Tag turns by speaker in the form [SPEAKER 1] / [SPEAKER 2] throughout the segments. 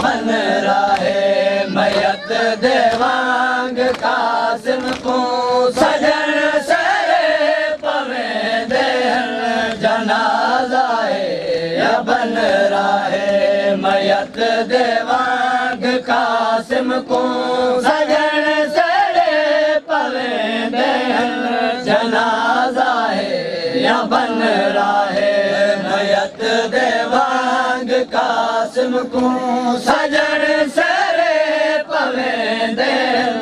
[SPEAKER 1] बन राहे मयत देवांग कासिम को सजन सरे पवे देहन जनाजाए या बन राहे मयत देवांग कासिम को सजन सरे पवे देहन जनाजाए या बन राहे मयत देवांग कासिम को सजन सरे पवे देहन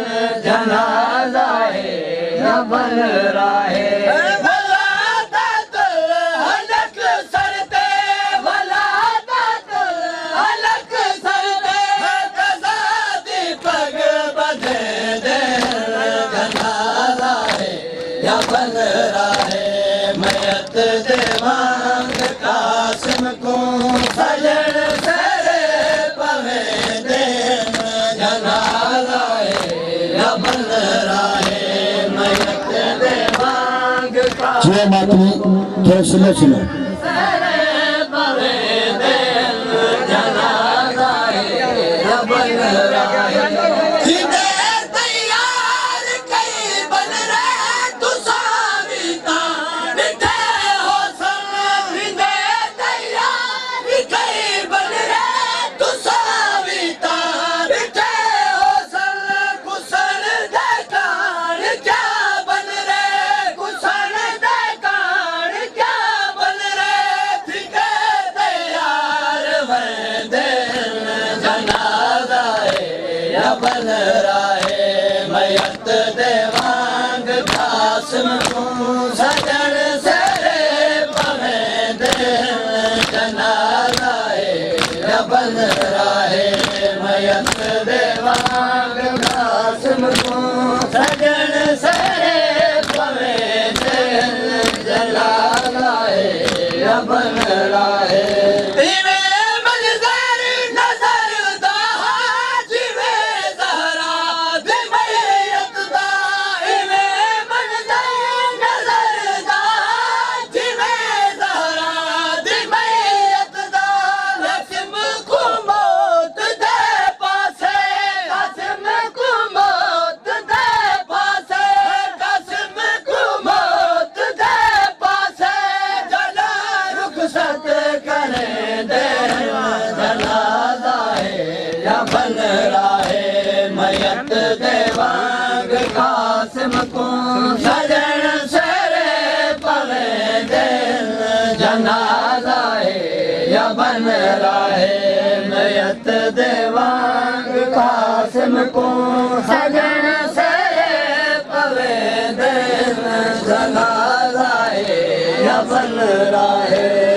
[SPEAKER 1] जनाजाए या बन राहे बन राहे मयत देवांग कासिम को सजन सरे पवे देहन जनाजाए या बन राहे मयत देवांग
[SPEAKER 2] जो मातमी थोड़ा सुनो
[SPEAKER 1] सरे पवे देहन जनाजाए या बन राहे बन राहे मयत देवांग कासिम को सजन सरे पवे देहन जनाजाए या बन राहे मयत देवांग कासिम को सजन सरे पवे देहन जनाजाए या बन राहे बन राहे मयत देवांग कासिम को सजन सरे पवे देहन जनाजाए या बन राहे मयत देवांग कासिम को सजन सरे पवे देहन जनाजाए या बन राहे